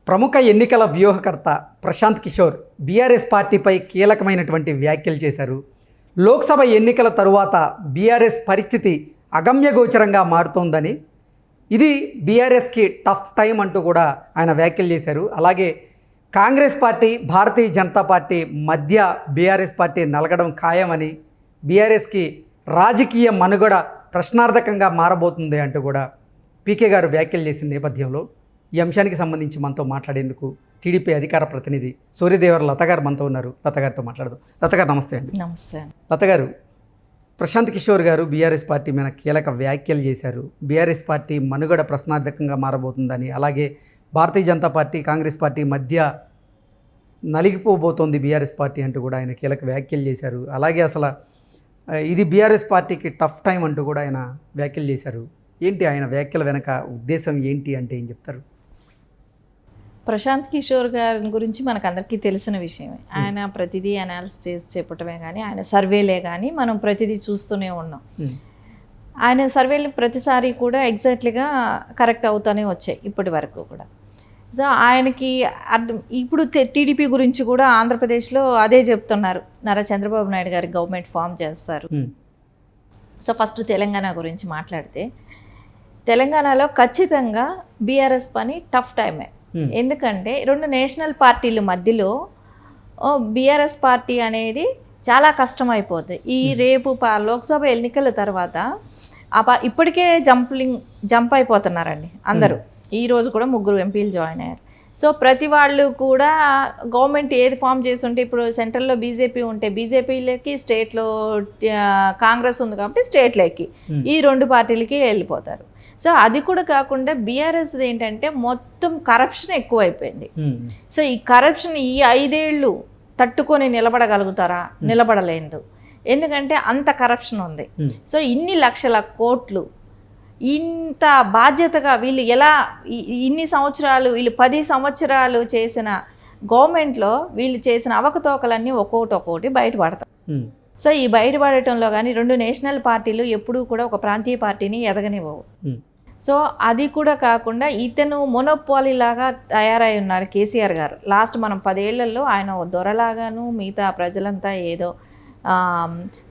ప్రముఖ ఎన్నికల వ్యూహకర్త ప్రశాంత్ కిషోర్ బీఆర్ఎస్ పార్టీపై కీలకమైనటువంటి వ్యాఖ్యలు చేశారు. లోక్సభ ఎన్నికల తరువాత బీఆర్ఎస్ పరిస్థితి అగమ్యగోచరంగా మారుతోందని, ఇది బీఆర్ఎస్కి టఫ్ టైం అంటూ కూడా ఆయన వ్యాఖ్యలు చేశారు. అలాగే కాంగ్రెస్ పార్టీ, భారతీయ జనతా పార్టీ మధ్య బీఆర్ఎస్ పార్టీ నలగడం ఖాయమని, బీఆర్ఎస్కి రాజకీయ మనుగడ ప్రశ్నార్థకంగా మారబోతుంది అంటూ కూడా పీకే గారు వ్యాఖ్యలు చేసిన నేపథ్యంలో ఈ అంశానికి సంబంధించి మనతో మాట్లాడేందుకు టీడీపీ అధికార ప్రతినిధి సూర్యదేవర లత గారు మనతో ఉన్నారు. లత గారితో మాట్లాడదాం. లత గారు నమస్తే అండి. నమస్తే. లత గారు, ప్రశాంత్ కిషోర్ గారు బీఆర్ఎస్ పార్టీ మీద కీలక వ్యాఖ్యలు చేశారు. బీఆర్ఎస్ పార్టీ మనుగడ ప్రశ్నార్థకంగా మారబోతుందని, అలాగే భారతీయ జనతా పార్టీ, కాంగ్రెస్ పార్టీ మధ్య నలిగిపోబోతోంది బీఆర్ఎస్ పార్టీ అంటూ కూడా ఆయన కీలక వ్యాఖ్యలు చేశారు. అలాగే అసలు ఇది బీఆర్ఎస్ పార్టీకి టఫ్ టైం అంటూ కూడా ఆయన వ్యాఖ్యలు చేశారు. ఏంటి ఆయన వ్యాఖ్యల వెనక ఉద్దేశం ఏంటి అంటే ఏం చెప్తారు? ప్రశాంత్ కిషోర్ గారి గురించి మనకు అందరికీ తెలిసిన విషయమే. ఆయన ప్రతిదీ అనాలిసిస్ చేసి చెప్పటమే కానీ, ఆయన సర్వేలే కానీ మనం ప్రతిదీ చూస్తూనే ఉన్నాం. ఆయన సర్వేలు ప్రతిసారి కూడా ఎగ్జాక్ట్లీగా కరెక్ట్ అవుతూనే వచ్చాయి ఇప్పటి వరకు కూడా. సో ఆయనకి ఇప్పుడు టీడీపీ గురించి కూడా ఆంధ్రప్రదేశ్లో అదే చెప్తున్నారు. నారా చంద్రబాబు నాయుడు గారి గవర్నమెంట్ ఫామ్ చేస్తారు. సో ఫస్ట్ తెలంగాణ గురించి మాట్లాడితే, తెలంగాణలో ఖచ్చితంగా బీఆర్ఎస్ పని టఫ్ టైమే. ఎందుకంటే రెండు నేషనల్ పార్టీల మధ్యలో బీఆర్ఎస్ పార్టీ అనేది చాలా కష్టం అయిపోతుంది. ఈ రేపు లోక్సభ ఎన్నికల తర్వాత ఇప్పటికే జంప్ అయిపోతున్నారండి అందరూ. ఈరోజు కూడా 3 ఎంపీలు జాయిన్ అయ్యారు. సో ప్రతి వాళ్ళు కూడా గవర్నమెంట్ ఏది ఫామ్ చేస్తుంటే, ఇప్పుడు సెంట్రల్లో బీజేపీ ఉంటే బీజేపీలకి, స్టేట్లో కాంగ్రెస్ ఉంది కాబట్టి స్టేట్లోకి ఈ 2 పార్టీలకి వెళ్ళిపోతారు. సో అది కూడా కాకుండా బీఆర్ఎస్ ఏంటంటే మొత్తం కరప్షన్ ఎక్కువైపోయింది. సో ఈ కరప్షన్ ఈ 5 ఏళ్ళు తట్టుకొని నిలబడగలుగుతారా? నిలబడలేదు. ఎందుకంటే అంత కరప్షన్ ఉంది. సో ఇన్ని లక్షల కోట్లు ఇంత బాధ్యతగా వీళ్ళు ఎలా ఇన్ని సంవత్సరాలు, వీళ్ళు 10 సంవత్సరాలు చేసిన గవర్నమెంట్లో వీళ్ళు చేసిన అవకతవకలన్నీ ఒక్కొక్కటి బయటపడతాయి. సో ఈ బయటపడటంలో కానీ 2 నేషనల్ పార్టీలు ఎప్పుడూ కూడా ఒక ప్రాంతీయ పార్టీని ఎదగనివ్వవు. సో అది కూడా కాకుండా ఇతను మొనోపాలీ లాగా తయారై ఉన్నారు కేసీఆర్ గారు. లాస్ట్ మనం 10 ఏళ్లలో ఆయన దొరలాగాను, మిగతా ప్రజలంతా ఏదో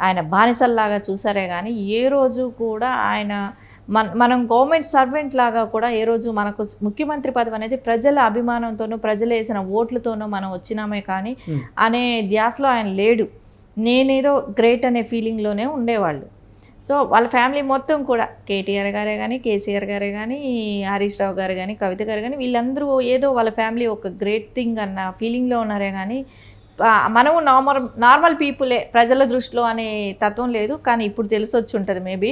ఆయన బానిసల్లాగా చూసారే కానీ ఏ రోజు కూడా ఆయన మనం గవర్నమెంట్ సర్వెంట్ లాగా కూడా ఏ రోజు మనకు ముఖ్యమంత్రి పదవి అనేది ప్రజల అభిమానంతోనూ, ప్రజలు వేసిన ఓట్లతోనూ మనం వచ్చినామే కానీ అనే ధ్యాసలో ఆయన లేడు. నేనేదో గ్రేట్ అనే ఫీలింగ్లోనే ఉండేవాళ్ళు. సో వాళ్ళ ఫ్యామిలీ మొత్తం కూడా కేటీఆర్ గారే కానీ, కేసీఆర్ గారే కానీ, హరీష్ రావు గారు కానీ, కవిత గారు కానీ, వీళ్ళందరూ ఏదో వాళ్ళ ఫ్యామిలీ ఒక గ్రేట్ థింగ్ అన్న ఫీలింగ్లో ఉన్నారే కానీ మనము నార్మల్ పీపులే ప్రజల దృష్టిలో అనే తత్వం లేదు. కానీ ఇప్పుడు తెలిసి వచ్చి ఉంటుంది మేబీ.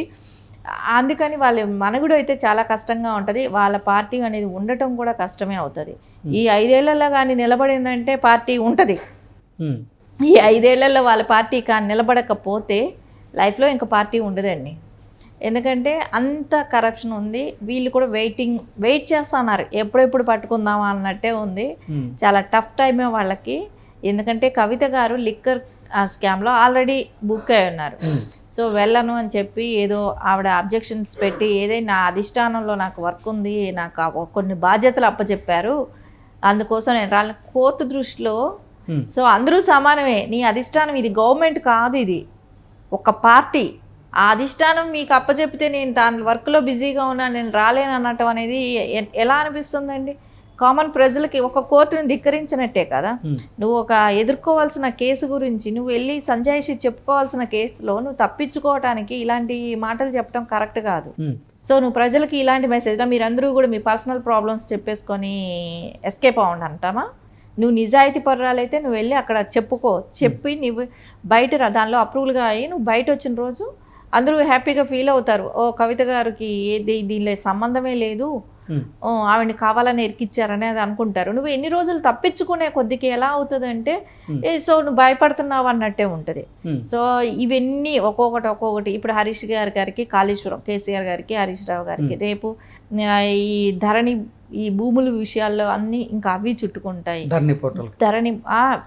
అందుకని వాళ్ళ మనుగడ అయితే చాలా కష్టంగా ఉంటుంది. వాళ్ళ పార్టీ అనేది ఉండటం కూడా కష్టమే అవుతుంది. ఈ 5 ఏళ్లలో కానీ నిలబడిందంటే పార్టీ ఉంటుంది. ఈ 5 ఏళ్లలో వాళ్ళ పార్టీ కానీ నిలబడకపోతే లైఫ్లో ఇంకా పార్టీ ఉండదండి. ఎందుకంటే అంత కరప్షన్ ఉంది. వీళ్ళు కూడా వెయిట్ చేస్తున్నారు, ఎప్పుడెప్పుడు పట్టుకుందామా అన్నట్టే ఉంది. చాలా టఫ్ టైమే వాళ్ళకి. ఎందుకంటే కవిత గారు లిక్కర్ స్కామ్లో ఆల్రెడీ బుక్ అయి ఉన్నారు. సో వెళ్ళను అని చెప్పి ఏదో ఆవిడ అబ్జెక్షన్స్ పెట్టి, ఏదైనా అధిష్టానంలో నాకు వర్క్ ఉంది, నాకు కొన్ని బాధ్యతలు అప్పచెప్పారు, అందుకోసం నేను రాళ్ళ కోర్టు దృష్టిలో. సో అందరూ సమానమే. నీ అధిష్టానం ఇది గవర్నమెంట్ కాదు, ఇది ఒక పార్టీ. ఆ అధిష్టానం మీకు అప్పచెప్తే నేను దాని వర్క్లో బిజీగా ఉన్నా, నేను రాలేను అనటం అనేది ఎలా అనిపిస్తుందండి? కామన్ ప్రజలకి ఒక కోర్టును ధిక్కరించినట్టే కదా. నువ్వు ఒక ఎదుర్కోవాల్సిన కేసు గురించి నువ్వు వెళ్ళి సంజాయిషి చెప్పుకోవాల్సిన కేసులో నువ్వు తప్పించుకోవటానికి ఇలాంటి మాటలు చెప్పడం కరెక్ట్ కాదు. సో నువ్వు ప్రజలకి ఇలాంటి మెసేజ్, మీరందరూ కూడా మీ పర్సనల్ ప్రాబ్లమ్స్ చెప్పేసుకొని ఎస్కేప్ అవ్వండి అంటామా? నువ్వు నిజాయితీ పర్రాలైతే నువ్వు వెళ్ళి అక్కడ చెప్పి నువ్వు బయట దానిలో అప్రూవల్గా అయ్యి నువ్వు బయట వచ్చిన రోజు అందరూ హ్యాపీగా ఫీల్ అవుతారు. ఓ కవిత గారికి దీనిలో సంబంధమే లేదు, ఆవిడని కావాలని ఇరికిచ్చారని అది అనుకుంటారు. నువ్వు ఎన్ని రోజులు తప్పించుకునే కొద్దికి ఎలా అవుతుంది అంటే, సో నువ్వు భయపడుతున్నావు అన్నట్టే ఉంటుంది. సో ఇవన్నీ ఒక్కొక్కటి ఇప్పుడు హరీష్ గారికి కాళేశ్వరం, కేసీఆర్ గారికి, హరీష్ రావు గారికి, రేపు ఈ ధరణి, ఈ భూముల విషయాల్లో అన్నీ ఇంకా అవి చుట్టుకుంటాయి. ధరణి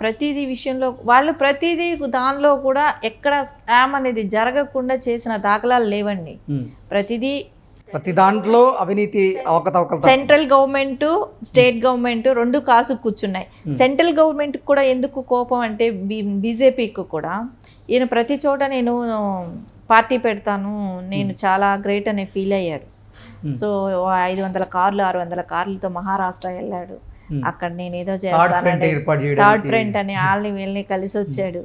ప్రతిదీ విషయంలో వాళ్ళు ప్రతిదీ దానిలో కూడా ఎక్కడ స్కామ్ అనేది జరగకుండా చేసిన దాఖలాలు లేవండి. ప్రతిదీ ప్రతి దాంట్లో అవినీతి అవకతవకలు. సెంట్రల్ గవర్నమెంట్ స్టేట్ గవర్నమెంట్ రెండు కాసు కూర్చున్నాయి. సెంట్రల్ గవర్నమెంట్కి కూడా ఎందుకు కోపం అంటే బీజేపీకి కూడా ఈయన ప్రతి చోట నేను పార్టీ పెడతాను, నేను చాలా గ్రేట్ అనే ఫీల్ అయ్యాడు. సో 500 కార్లు 600 కార్లతో మహారాష్ట్ర వెళ్ళాడు. అక్కడ నేను ఏదో చేస్తాను థర్డ్ ఫ్రంట్ అని వాళ్ళని వీళ్ళని కలిసి వచ్చాడు.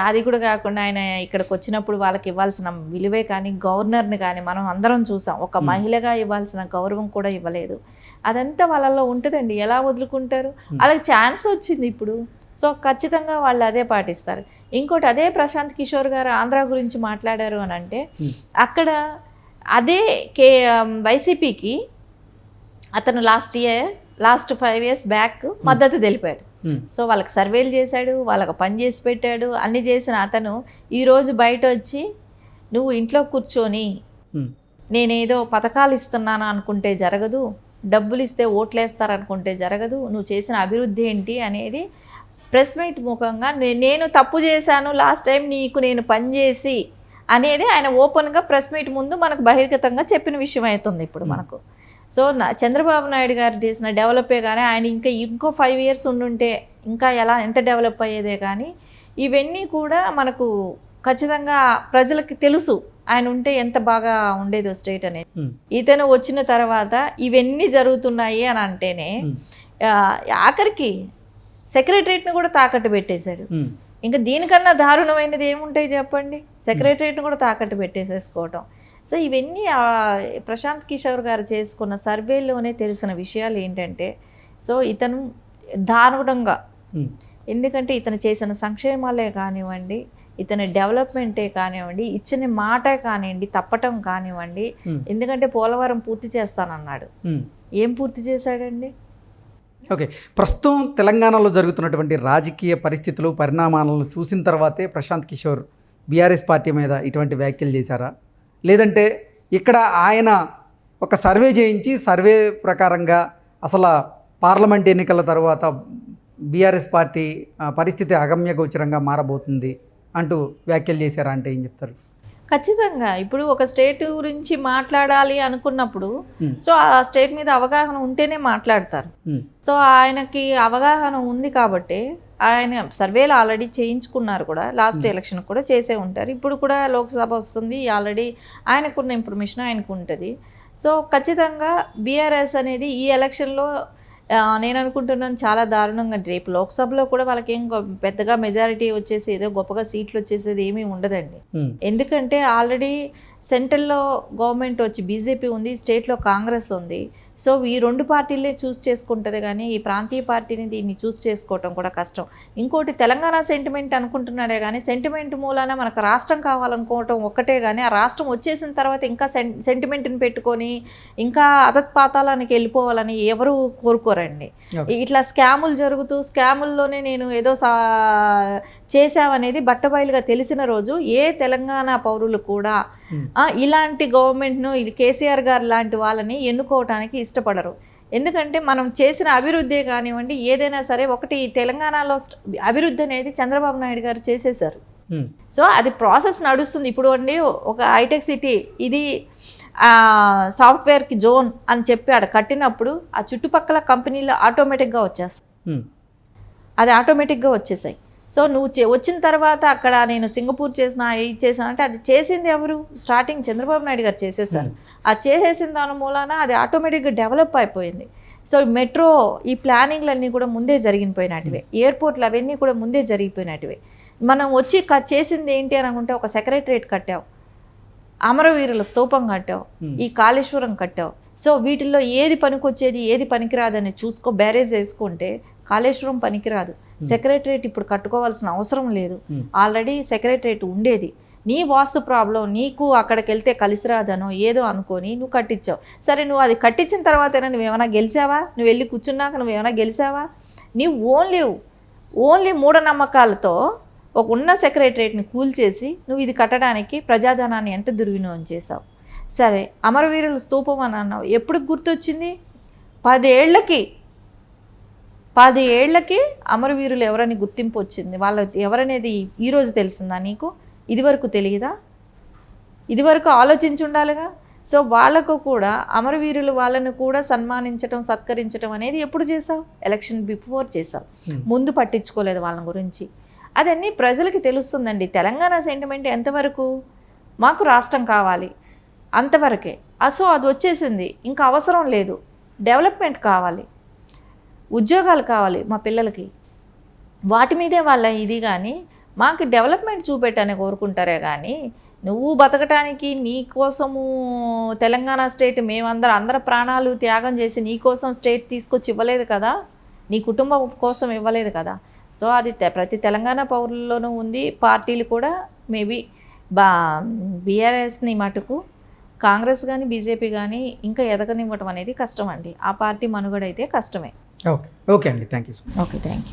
అది కూడా కాకుండా ఆయన ఇక్కడికి వచ్చినప్పుడు వాళ్ళకి ఇవ్వాల్సిన విలువే కానీ గవర్నర్ని కానీ మనం అందరం చూసాం. ఒక మహిళగా ఇవ్వాల్సిన గౌరవం కూడా ఇవ్వలేదు. అదంతా వాళ్ళలో ఉంటుందండి, ఎలా వదులుకుంటారు? వాళ్ళకి ఛాన్స్ వచ్చింది ఇప్పుడు, సో ఖచ్చితంగా వాళ్ళు అదే పాటిస్తారు. ఇంకోటి అదే ప్రశాంత్ కిషోర్ గారు ఆంధ్ర గురించి మాట్లాడారు అని అంటే అక్కడ అదే వైసీపీకి అతను లాస్ట్ 5 years బ్యాక్ మద్దతు తెలిపాడు. సో వాళ్ళకి సర్వేలు చేశాడు, వాళ్ళకి పని చేసి పెట్టాడు, అన్ని చేసిన అతను ఈరోజు బయట వచ్చి నువ్వు ఇంట్లో కూర్చొని నేనేదో పథకాలు ఇస్తున్నాను అనుకుంటే జరగదు, డబ్బులు ఇస్తే ఓట్లేస్తారనుకుంటే జరగదు, నువ్వు చేసిన అభివృద్ధి ఏంటి అనేది ప్రెస్ మీట్ ముఖంగా నేను తప్పు చేశాను లాస్ట్ టైం నీకు నేను పనిచేసి అనేది ఆయన ఓపెన్గా ప్రెస్ మీట్ ముందు మనకు బహిర్గతంగా చెప్పిన విషయం అవుతుంది ఇప్పుడు మనకు. సో చంద్రబాబు నాయుడు గారు చేసిన డెవలపే కానీ ఆయన ఇంకో 5 years ఉండుంటే ఇంకా ఎంత డెవలప్ అయ్యేదే కానీ ఇవన్నీ కూడా మనకు ఖచ్చితంగా ప్రజలకి తెలుసు ఆయన ఉంటే ఎంత బాగా ఉండేదో స్టేట్ అనేది. ఇతను వచ్చిన తర్వాత ఇవన్నీ జరుగుతున్నాయి అని అంటేనే ఆఖరికి సెక్రటరియట్ని కూడా తాకట్టు పెట్టేశాడు. ఇంకా దీనికన్నా దారుణమైనది ఏముంటాయి చెప్పండి? సెక్రటరియట్ని కూడా తాకట్టు పెట్టేసేసుకోవటం. సో ఇవన్నీ ప్రశాంత్ కిషోర్ గారు చేసుకున్న సర్వేలోనే తెలిసిన విషయాలు ఏంటంటే, సో ఇతను దారుణంగా, ఎందుకంటే ఇతను చేసిన సంక్షేమాలే కానివ్వండి, ఇతని డెవలప్మెంటే కానివ్వండి, ఇచ్చిన మాట కానివ్వండి, తప్పటం కానివ్వండి. ఎందుకంటే పోలవరం పూర్తి చేస్తానన్నాడు, ఏం పూర్తి చేశాడండి? ఓకే, ప్రస్తుతం తెలంగాణలో జరుగుతున్నటువంటి రాజకీయ పరిస్థితులు పరిణామాలను చూసిన తర్వాతే ప్రశాంత్ కిషోర్ బీఆర్ఎస్ పార్టీ మీద ఇటువంటి వ్యాఖ్యలు చేశారా, లేదంటే ఇక్కడ ఆయన ఒక సర్వే చేయించి సర్వే ప్రకారంగా అసలు పార్లమెంట్ ఎన్నికల తర్వాత బీఆర్ఎస్ పార్టీ పరిస్థితి అగమ్యగోచరంగా మారబోతుంది అంటూ వ్యాఖ్యలు చేశారా అంటే ఏం చెప్తారు? ఖచ్చితంగా ఇప్పుడు ఒక స్టేట్ గురించి మాట్లాడాలి అనుకున్నప్పుడు సో ఆ స్టేట్ మీద అవగాహన ఉంటేనే మాట్లాడతారు. సో ఆయనకి అవగాహన ఉంది కాబట్టి ఆయన సర్వేలు ఆల్రెడీ చేయించుకున్నారు కూడా, లాస్ట్ ఎలక్షన్ కూడా చేసే ఉంటారు, ఇప్పుడు కూడా లోక్సభ వస్తుంది, ఆల్రెడీ ఆయనకున్న ఇన్ఫర్మేషన్ ఆయనకు ఉంటుంది. సో ఖచ్చితంగా బీఆర్ఎస్ అనేది ఈ ఎలక్షన్లో నేను అనుకుంటున్నాను చాలా దారుణంగా, రేపు లోక్సభలో కూడా వాళ్ళకి ఏం పెద్దగా మెజారిటీ వచ్చేసి ఏదో గొప్పగా సీట్లు వచ్చేసేది ఏమీ ఉండదండి. ఎందుకంటే ఆల్రెడీ సెంట్రల్లో గవర్నమెంట్ వచ్చి బీజేపీ ఉంది, స్టేట్లో కాంగ్రెస్ ఉంది. సో ఈ 2 పార్టీలే చూస్ చేసుకుంటుంది కానీ ఈ ప్రాంతీయ పార్టీని దీన్ని చూస్ చేసుకోవటం కూడా కష్టం. ఇంకోటి తెలంగాణ సెంటిమెంట్ అనుకుంటున్నాడే కానీ సెంటిమెంట్ మూలాన మనకు రాష్ట్రం కావాలనుకోవటం ఒక్కటే కానీ ఆ రాష్ట్రం వచ్చేసిన తర్వాత ఇంకా సెంటిమెంట్ని పెట్టుకొని ఇంకా అధపాతాళానికి వెళ్ళిపోవాలని ఎవరు కోరుకోరండి. ఇట్లా స్కాములు జరుగుతూ స్కాముల్లోనే నేను ఏదో చేశామనేది బట్టబయలుగా తెలిసిన రోజు ఏ తెలంగాణ పౌరులు కూడా ఇలాంటి గవర్నమెంట్ను, ఇది కేసీఆర్ గారు లాంటి వాళ్ళని ఎన్నుకోవటానికి ఇష్టపడరు. ఎందుకంటే మనం చేసిన అభివృద్ధి కానివ్వండి ఏదైనా సరే, ఒకటి తెలంగాణలో అభివృద్ధి అనేది చంద్రబాబు నాయుడు గారు చేసేసారు. సో అది ప్రాసెస్ నడుస్తుంది. ఇప్పుడు అండి ఒక హైటెక్ సిటీ ఇది సాఫ్ట్వేర్కి జోన్ అని చెప్పి ఆడ కట్టినప్పుడు ఆ చుట్టుపక్కల కంపెనీలు ఆటోమేటిక్గా వచ్చేస్తాయి, అది ఆటోమేటిక్గా వచ్చేసాయి. సో నువ్వు వచ్చిన తర్వాత అక్కడ నేను సింగపూర్ చేసిన ఇది చేసిన అంటే అది చేసింది ఎవరు? స్టార్టింగ్ చంద్రబాబు నాయుడు గారు చేసేసారు. అది చేసేసిన దాని మూలాన అది ఆటోమేటిక్గా డెవలప్ అయిపోయింది. సో మెట్రో ఈ ప్లానింగ్లన్నీ కూడా ముందే జరిగిపోయినటివే, ఎయిర్పోర్ట్లు అవన్నీ కూడా ముందే జరిగిపోయినటివే. మనం వచ్చి చేసింది ఏంటి అని అనుకుంటే ఒక సెక్రటరియట్ కట్టావు, అమరవీరుల స్తూపం కట్టావు, ఈ కాళేశ్వరం కట్టావు. సో వీటిల్లో ఏది పనికొచ్చేది ఏది పనికిరాదని బ్యారేజ్ వేసుకుంటే కాళేశ్వరం పనికిరాదు, సెక్రటరియట్ ఇప్పుడు కట్టుకోవాల్సిన అవసరం లేదు, ఆల్రెడీ సెక్రటరియట్ ఉండేది. నీ వాస్తు ప్రాబ్లం, నీకు అక్కడికి వెళ్తే కలిసి రాదనో ఏదో అనుకొని నువ్వు కట్టించావు. సరే, నువ్వు అది కట్టించిన తర్వాతైనా నువ్వేమైనా గెలిచావా? నువ్వు వెళ్ళి కూర్చున్నాక నువ్వేమైనా గెలిచావా? నీవు ఓన్లీ మూఢనమ్మకాలతో ఒక ఉన్న సెక్రటరియట్ని కూల్చేసి నువ్వు ఇది కట్టడానికి ప్రజాధనాన్ని ఎంత దుర్వినియోగం చేసావు. సరే, అమరవీరుల స్తూపం అని అన్నావు, ఎప్పుడు గుర్తొచ్చింది? 10 ఏళ్లకి అమరవీరులు ఎవరని గుర్తింపు వచ్చింది. వాళ్ళ ఎవరనేది ఈరోజు తెలిసిందా నీకు? ఇదివరకు తెలియదా? ఇదివరకు ఆలోచించి ఉండాలిగా. సో వాళ్ళకు కూడా అమరవీరులు వాళ్ళను కూడా సన్మానించడం సత్కరించడం అనేది ఎప్పుడు చేసావు? ఎలక్షన్ బిఫోర్ చేసావు, ముందు పట్టించుకోలేదు వాళ్ళ గురించి. అదన్నీ ప్రజలకి తెలుస్తుందండి. తెలంగాణ సెంటిమెంట్ ఎంతవరకు? మాకు రాష్ట్రం కావాలి అంతవరకే. సో అది వచ్చేసింది, ఇంకా అవసరం లేదు. డెవలప్మెంట్ కావాలి, ఉద్యోగాలు కావాలి మా పిల్లలకి, వాటి మీదే వాళ్ళ ఇది. కానీ మాకు డెవలప్మెంట్ చూపెట్టని కోరుకుంటారే కానీ నువ్వు బతకటానికి నీ కోసము తెలంగాణ స్టేట్ అందరి ప్రాణాలు త్యాగం చేసి నీ కోసం స్టేట్ తీసుకొచ్చి ఇవ్వలేదు కదా, నీ కుటుంబం కోసం ఇవ్వలేదు కదా. సో అది ప్రతి తెలంగాణ పౌరుల్లోనూ ఉంది. పార్టీలు కూడా మేబీ బీఆర్ఎస్ని మటుకు కాంగ్రెస్ కానీ బీజేపీ కానీ ఇంకా ఎదగనివ్వటం అనేది కష్టం అండి. ఆ పార్టీ మనుగడైతే కష్టమే. ఓకే ఓకే అండి, thank you. Okay, thank you.